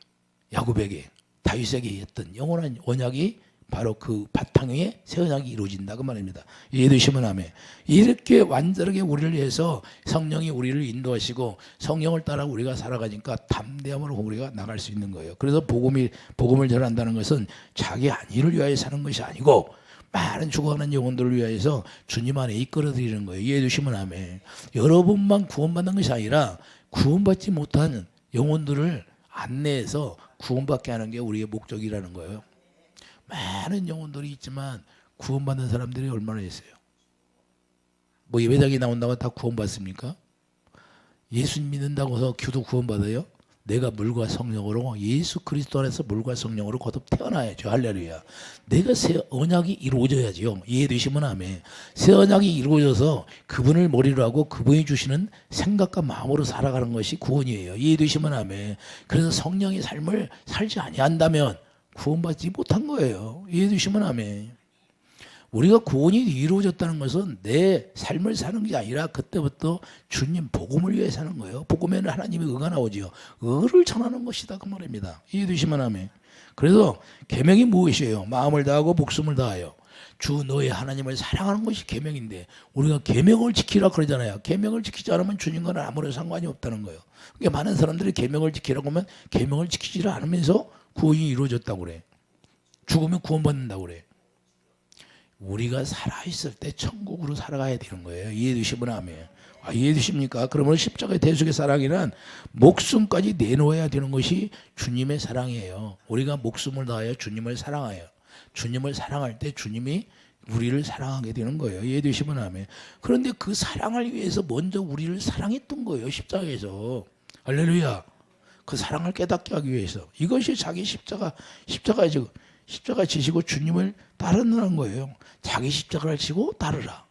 야곱에게, 다윗에게 했던 영원한 언약이 바로 그 바탕 위에 새 언약이 이루어진다 그 말입니다. 이해되시면 아멘. 이렇게 완전하게 우리를 위해서 성령이 우리를 인도하시고 성령을 따라 우리가 살아가니까 담대함으로 우리가 나갈 수 있는 거예요. 그래서 복음을 전한다는 것은 자기 안위를 위하여 사는 것이 아니고 많은 죽어가는 영혼들을 위하여서 주님 안에 이끌어드리는 거예요. 이해해주시면 아멘. 여러분만 구원받는 것이 아니라 구원받지 못한 영혼들을 안내해서 구원받게 하는 게 우리의 목적이라는 거예요. 많은 영혼들이 있지만 구원받는 사람들이 얼마나 있어요? 뭐 예배당에 나온다고 다 구원받습니까? 예수 믿는다고 해서 교도 구원받아요? 내가 물과 성령으로 예수 그리스도 안에서 물과 성령으로 거듭 태어나야죠. 할렐루야. 내가 새 언약이 이루어져야죠. 이해되시면 아멘. 새 언약이 이루어져서 그분을 머리로 하고 그분이 주시는 생각과 마음으로 살아가는 것이 구원이에요. 이해되시면 아멘. 그래서 성령의 삶을 살지 아니한다면 구원받지 못한 거예요. 이해되시면 아멘. 우리가 구원이 이루어졌다는 것은 내 삶을 사는 게 아니라 그때부터 주님 복음을 위해 사는 거예요. 복음에는 하나님의 의가 나오지요. 의를 전하는 것이다 그 말입니다. 이해되시면 아멘. 그래서 계명이 무엇이에요? 마음을 다하고 목숨을 다하여 주 너의 하나님을 사랑하는 것이 계명인데 우리가 계명을 지키라 그러잖아요. 계명을 지키지 않으면 주님과는 아무런 상관이 없다는 거예요. 그러니까 많은 사람들이 계명을 지키라고 하면 계명을 지키지 않으면서 구원이 이루어졌다고 그래. 죽으면 구원받는다고 그래. 우리가 살아있을 때 천국으로 살아가야 되는 거예요. 이해되시면 아멘. 이해되십니까? 그러면 십자가의 대속의 사랑이란 목숨까지 내놓아야 되는 것이 주님의 사랑이에요. 우리가 목숨을 다하여 주님을 사랑하여 주님을 사랑할 때 주님이 우리를 사랑하게 되는 거예요. 이해되시면 아멘. 그런데 그 사랑을 위해서 먼저 우리를 사랑했던 거예요. 십자가에서. 할렐루야. 그 사랑을 깨닫게 하기 위해서. 이것이 자기 십자가 지시고 주님을 따르는 거예요. 자기 십자가를 지고 따르라.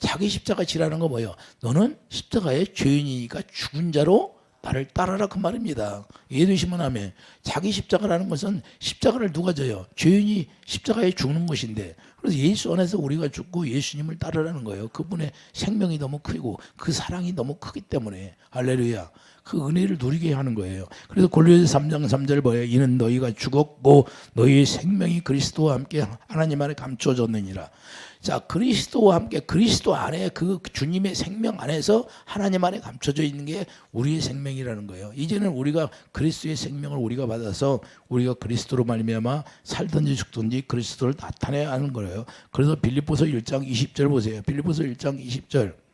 자기 십자가 지라는 거 뭐예요? 너는 십자가의 죄인이니까 죽은 자로 나를 따르라 그 말입니다. 이해되시면 아멘. 자기 십자가라는 것은 십자가를 누가 져요? 죄인이 십자가에 죽는 것인데 그래서 예수 안에서 우리가 죽고 예수님을 따르라는 거예요. 그분의 생명이 너무 크고 그 사랑이 너무 크기 때문에 할렐루야. 그 은혜를 누리게 하는 거예요. 그래서 골로새 3장 3절 뭐예요? 이는 너희가 죽었고 너희의 생명이 그리스도와 함께 하나님 안에 감추어졌느니라. 자, 그리스도와 함께 그리스도 안에 그 주님의 생명 안에서 하나님 안에 감춰져 있는 게 우리의 생명이라는 거예요. 이제는 우리가 그리스도의 생명을 우리가 받아서 우리가 그리스도로 말미암아 살든지 죽든지 그리스도를 나타내야 하는 거예요. 그래서 빌립보서 1장 20절 보세요. 빌립보서 1장 20절.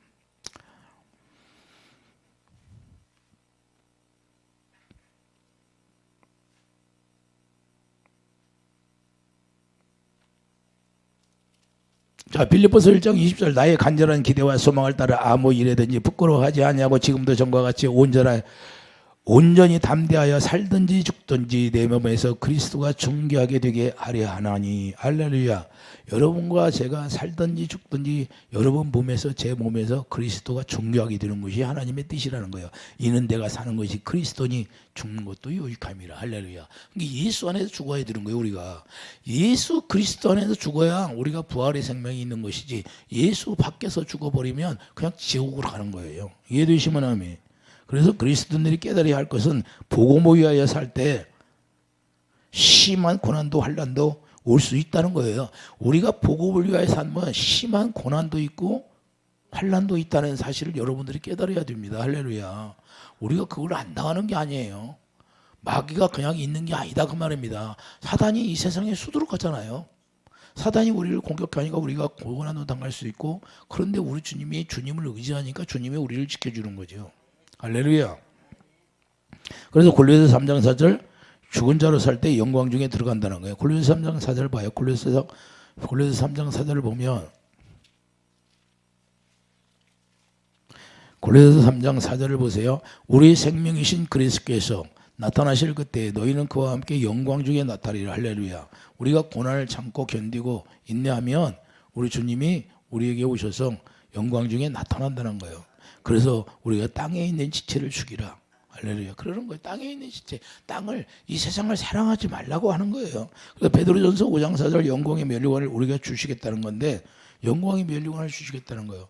자, 빌립보서 1장 20절 나의 간절한 기대와 소망을 따라 아무 일에든지 부끄러워하지 아니하고 지금도 전과 같이 온전히 담대하여 살든지 죽든지 내 몸에서 그리스도가 존귀하게 되게 하려 하나니. 할렐루야. 여러분과 제가 살든지 죽든지 여러분 몸에서 제 몸에서 그리스도가 존귀하게 되는 것이 하나님의 뜻이라는 거예요. 이는 내가 사는 것이 그리스도니 죽는 것도 유익함이라. 할렐루야. 예수 안에서 죽어야 되는 거예요. 우리가 예수 그리스도 안에서 죽어야 우리가 부활의 생명이 있는 것이지 예수 밖에서 죽어버리면 그냥 지옥으로 가는 거예요. 이해되시면 아멘. 그래서 그리스도인들이 깨달아야 할 것은 복음을 위하여 살 때 심한 고난도 환난도 올 수 있다는 거예요. 우리가 복음을 위하여 살면 심한 고난도 있고 환난도 있다는 사실을 여러분들이 깨달아야 됩니다. 할렐루야. 우리가 그걸 안 당하는 게 아니에요. 마귀가 그냥 있는 게 아니다 그 말입니다. 사단이 이 세상에 수두룩하잖아요. 사단이 우리를 공격하니까 우리가 고난도 당할 수 있고 그런데 우리 주님이 주님을 의지하니까 주님이 우리를 지켜주는 거죠. 할렐루야. 그래서 골로새 3장 4절 죽은 자로 살 때 영광 중에 들어간다는 거예요. 골로새 3장 4절 봐요. 골로새 3장 4절을 보면 골로새 3장 4절을 보세요. 우리 생명이신 그리스도께서 나타나실 그때 너희는 그와 함께 영광 중에 나타나리라. 할렐루야. 우리가 고난을 참고 견디고 인내하면 우리 주님이 우리에게 오셔서 영광 중에 나타난다는 거예요. 그래서 우리가 땅에 있는 지체를 죽이라. 할렐루야. 그러는 거예요. 땅에 있는 지체. 땅을, 이 세상을 사랑하지 말라고 하는 거예요. 그래서 베드로전서 5장 4절 영광의 면류관을 우리가 주시겠다는 건데 영광의 면류관을 주시겠다는 거예요.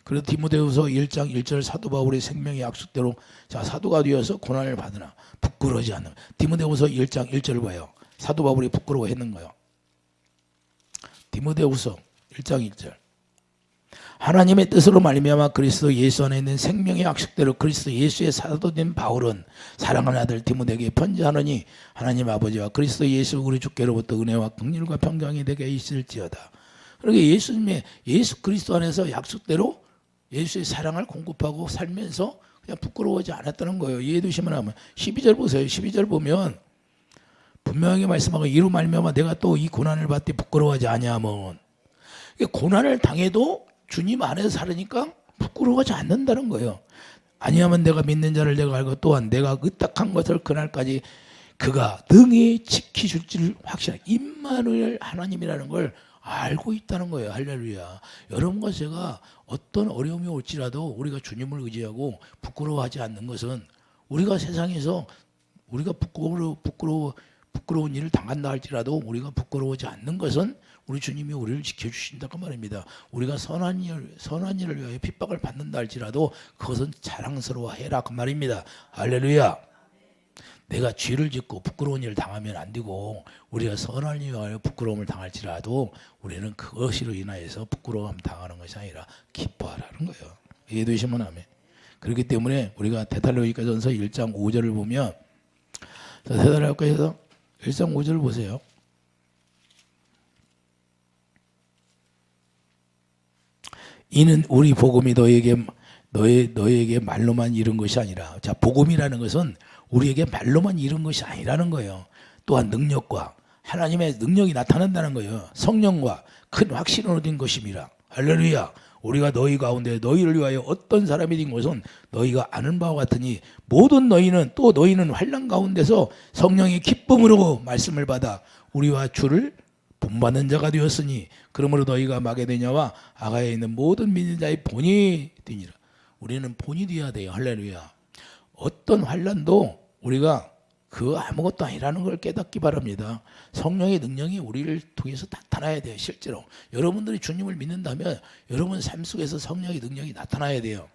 그래서 디모데후서 1장 1절 사도 바울의 생명의 약속대로 자 사도가 되어서 고난을 받으나 부끄러워하지 않는. 디모데후서 1장 1절을 봐요. 사도 바울이 부끄러워했는 거예요. 디모데후서 1장 1절. 하나님의 뜻으로 말미암아 그리스도 예수 안에 있는 생명의 약속대로 그리스도 예수의 사도된 바울은 사랑하는 아들 디모데에게 편지하노니 하나님 아버지와 그리스도 예수 우리 주께로부터 은혜와 긍휼과 평강이 되게 있을지어다. 그러니까 예수 그리스도 안에서 약속대로 예수의 사랑을 공급하고 살면서 그냥 부끄러워하지 않았다는 거예요. 이해되시면 하면 12절 보세요. 12절 보면 분명하게 말씀하고 이로 말미암아 내가 또 이 고난을 받되 부끄러워하지 아니하면 고난을 당해도 주님 안에서 살으니까 부끄러워하지 않는다는 거예요. 아니하면 내가 믿는 자를 내가 알고 또한 내가 의탁한 것을 그날까지 그가 능히 지키실 줄 확신하고 임마누엘 하나님이라는 걸 알고 있다는 거예요. 할렐루야. 여러분과 제가 어떤 어려움이 올지라도 우리가 주님을 의지하고 부끄러워하지 않는 것은 우리가 세상에서 우리가 부끄러운 일을 당한다 할지라도 우리가 부끄러워하지 않는 것은 우리 주님이 우리를 지켜주신다고 말입니다. 우리가 선한 일을 위하여 핍박을 받는다 할지라도 그것은 자랑스러워해라 그 말입니다. 할렐루야. 내가 죄를 짓고 부끄러운 일을 당하면 안 되고 우리가 선한 일을 위하여 부끄러움을 당할지라도 우리는 그것으로 인하여서 부끄러움 당하는 것이 아니라 기뻐하라는 거예요. 이해되시면 아멘. 그렇기 때문에 우리가 데살로니가전서 1장 5절을 보면 데살로니가전서 1장 5절을 보세요. 이는 우리 복음이 너에게 말로만 이른 것이 아니라, 자, 복음이라는 것은 우리에게 말로만 이른 것이 아니라는 거예요. 또한 능력과 하나님의 능력이 나타난다는 거예요. 성령과 큰 확신을 얻은 것임이라. 할렐루야. 우리가 너희 가운데 너희를 위하여 어떤 사람이 된 것은 너희가 아는 바와 같으니 모든 너희는 환난 가운데서 성령의 기쁨으로 말씀을 받아 우리와 주를 본받는 자가 되었으니 그러므로 너희가 마게도냐와 아가야에 있는 모든 믿는 자의 본이 되니라. 우리는 본이 되어야 돼요. 할렐루야. 어떤 환난도 우리가 그 아무것도 아니라는 걸 깨닫기 바랍니다. 성령의 능력이 우리를 통해서 나타나야 돼요. 실제로 여러분들이 주님을 믿는다면 여러분 삶 속에서 성령의 능력이 나타나야 돼요.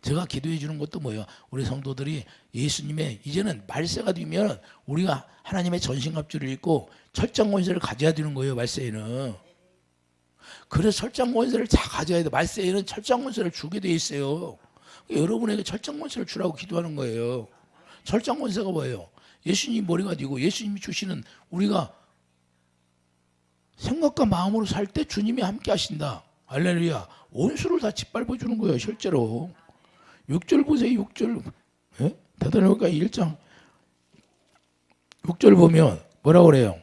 제가 기도해 주는 것도 뭐예요? 우리 성도들이 예수님의 이제는 말세가 되면 우리가 하나님의 전신갑주를 입고 철장 권세를 가져야 되는 거예요. 말세에는. 그래서 철장 권세를 다 가져야 돼. 말세에는 철장 권세를 주게 돼 있어요. 여러분에게 철장 권세를 주라고 기도하는 거예요. 철장 권세가 뭐예요? 예수님이 머리가 되고 예수님이 주시는 우리가 생각과 마음으로 살 때 주님이 함께 하신다. 할렐루야. 원수를 다 짓밟아 주는 거예요. 실제로. 6절 보세요. 6절. 예? 데살로니가 1장 6절 보면 뭐라고 그래요?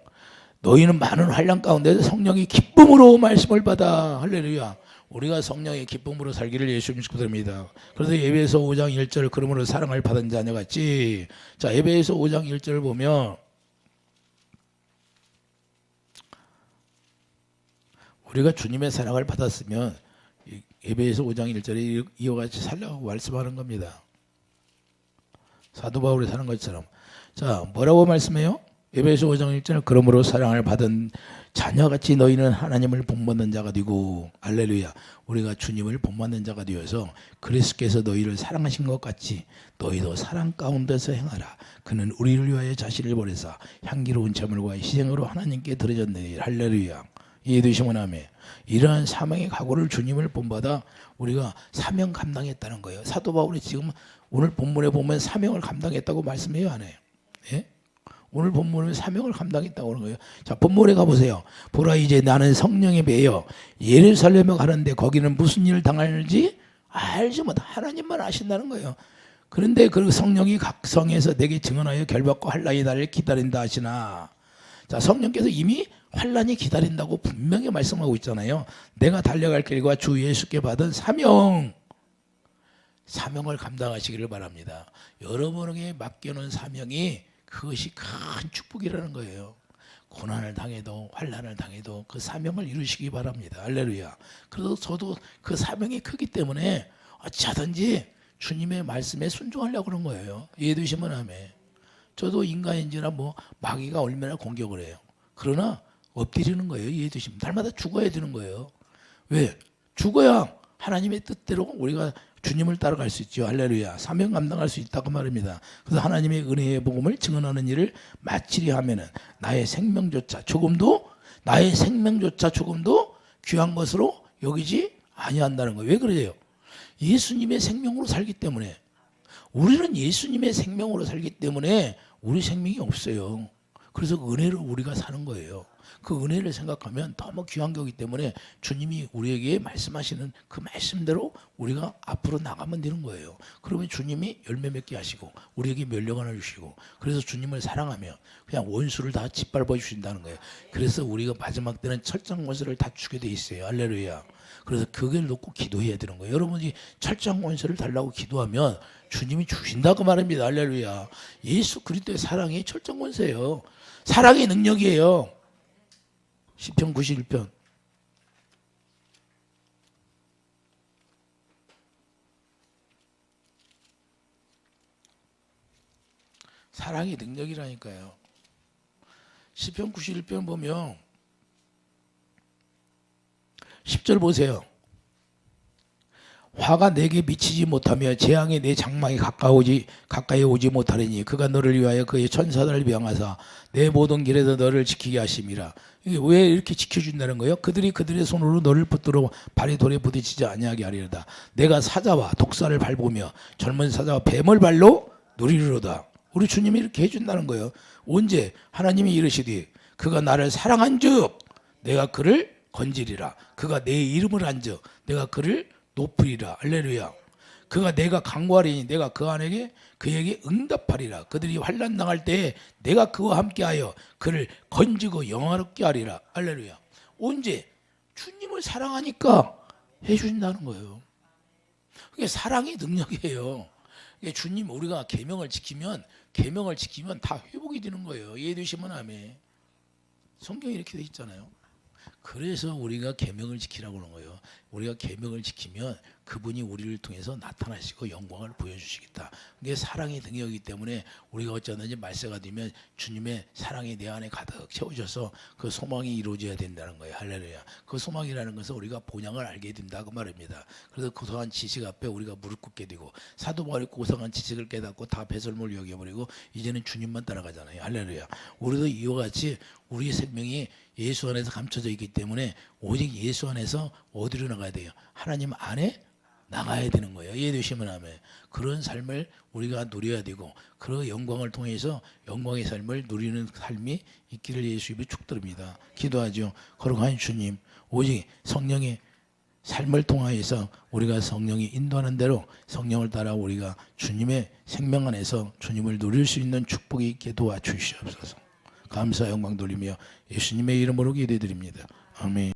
너희는 많은 환난 가운데 성령의 기쁨으로 말씀을 받아. 할렐루야. 우리가 성령의 기쁨으로 살기를 예수님 축복드립니다. 그래서 에베소 5장 1절 그러므로 사랑을 받은 자녀 같이. 자, 에베소 5장 1절 보면 우리가 주님의 사랑을 받았으면 에베소 5장 1절에 이와 같이 살라고 말씀하는 겁니다. 사도 바울이 사는 것처럼. 자, 뭐라고 말씀해요? 에베소 5장 1절 그러므로 사랑을 받은 자녀같이 너희는 하나님을 본받는 자가 되고. 할렐루야. 우리가 주님을 본받는 자가 되어서 그리스도께서 너희를 사랑하신 것 같이 너희도 사랑 가운데서 행하라. 그는 우리를 위하여 자신을 버려서 향기로운 제물과 희생으로 하나님께 드려졌느니. 할렐루야. 이해되시면 아멘. 이러한 사명의 각오를 주님을 본받아 우리가 사명 감당했다는 거예요. 사도 바울이 지금 오늘 본문에 보면 사명을 감당했다고 말씀해요, 안 해요? 예? 오늘 본문은 사명을 감당했다고 그러는 거예요. 자, 본문에 가보세요. 보라 이제 나는 성령에 매여 예루살렘에 가는데 거기는 무슨 일을 당할지 알지 못. 하나님만 아신다는 거예요. 그런데 그 성령이 각 성에서 내게 증언하여 결박과 환난이 나를 기다린다 하시나. 자, 성령께서 이미 환난이 기다린다고 분명히 말씀하고 있잖아요. 내가 달려갈 길과 주 예수께 받은 사명을 감당하시기를 바랍니다. 여러분에게 맡겨놓은 사명이 그것이 큰 축복이라는 거예요. 고난을 당해도 환난을 당해도 그 사명을 이루시기 바랍니다. 할렐루야. 그래서 저도 그 사명이 크기 때문에 어찌하든지 주님의 말씀에 순종하려고 그런 거예요. 이해되시면 아멘. 저도 인간인지라 마귀가 얼마나 공격을 해요. 그러나 엎드리는 거예요. 이해되시면. 날마다 죽어야 되는 거예요. 왜? 죽어야 하나님의 뜻대로 우리가 주님을 따라갈 수 있죠. 할렐루야. 사명 감당할 수 있다고 말입니다. 그래서 하나님의 은혜의 복음을 증언하는 일을 마치려 하면은 나의 생명조차 조금도 귀한 것으로 여기지 아니한다는 거예요. 왜 그래요? 예수님의 생명으로 살기 때문에. 우리는 예수님의 생명으로 살기 때문에 우리 생명이 없어요. 그래서 은혜로 우리가 사는 거예요. 그 은혜를 생각하면 너무 귀한 거기 때문에 주님이 우리에게 말씀하시는 그 말씀대로 우리가 앞으로 나가면 되는 거예요. 그러면 주님이 열매 맺게 하시고 우리에게 면령 하나 주시고 그래서 주님을 사랑하며 그냥 원수를 다 짓밟아 주신다는 거예요. 그래서 우리가 마지막 때는 철장 권세를 다 주게 돼 있어요. 할렐루야. 그래서 그걸 놓고 기도해야 되는 거예요. 여러분이 철장 권세를 달라고 기도하면 주님이 주신다고 말합니다. 할렐루야. 예수 그리스도의 사랑이 철장 권세예요. 사랑의 능력이에요. 시편 91편. 사랑이 능력이라니까요. 시편 91편 보면 10절 보세요. 화가 내게 미치지 못하며 재앙이 내 장막에 가까이 오지 못하리니 그가 너를 위하여 그의 천사들을 명하사 내 모든 길에서 너를 지키게 하심이라. 이게 왜 이렇게 지켜준다는 거예요? 그들이 그들의 손으로 너를 붙들어 발이 돌에 부딪히지 아니하게 하리로다. 내가 사자와 독사를 밟으며 젊은 사자와 뱀을 발로 누리리로다. 우리 주님이 이렇게 해준다는 거예요. 언제? 하나님이 이르시되 그가 나를 사랑한즉 내가 그를 건지리라. 그가 내 이름을 한즉 내가 그를 높으리라. 할렐루야. 그가 내가 강구하리니 내가 그에게 응답하리라. 그들이 환난 당할 때에 내가 그와 함께하여 그를 건지고 영화롭게 하리라. 할렐루야. 언제? 주님을 사랑하니까 해주신다는 거예요. 그게 사랑이 능력이에요. 주님 우리가 계명을 지키면 다 회복이 되는 거예요. 이해되시면 아멘. 성경에 이렇게 돼 있잖아요. 그래서 우리가 계명을 지키라고 하는 거예요. 우리가 계명을 지키면 그분이 우리를 통해서 나타나시고 영광을 보여주시겠다. 그게 사랑의 능력이기 때문에 우리가 어쩌든지 말세가 되면 주님의 사랑이 내 안에 가득 채워져서 그 소망이 이루어져야 된다는 거예요. 할렐루야. 그 소망이라는 것은 우리가 본향을 알게 된다 그 말입니다. 그래서 고상한 지식 앞에 우리가 무릎 꿇게 되고 사도 바울이 고상한 지식을 깨닫고 다 배설물 여겨버리고 이제는 주님만 따라가잖아요. 할렐루야. 우리도 이와 같이 우리의 생명이 예수 안에서 감춰져 있기 때문에 오직 예수 안에서 어디로 나가야 돼요? 하나님 안에 나가야 되는 거예요. 이해되시면 아멘. 그런 삶을 우리가 누려야 되고 그 영광을 통해서 영광의 삶을 누리는 삶이 있기를 예수님이 축드립니다. 기도하죠. 거룩한 주님, 오직 성령의 삶을 통하여서 우리가 성령이 인도하는 대로 성령을 따라 우리가 주님의 생명 안에서 주님을 누릴 수 있는 축복이 있게 도와주시옵소서. 감사 영광 돌리며 예수님의 이름으로 기도드립니다. 아멘.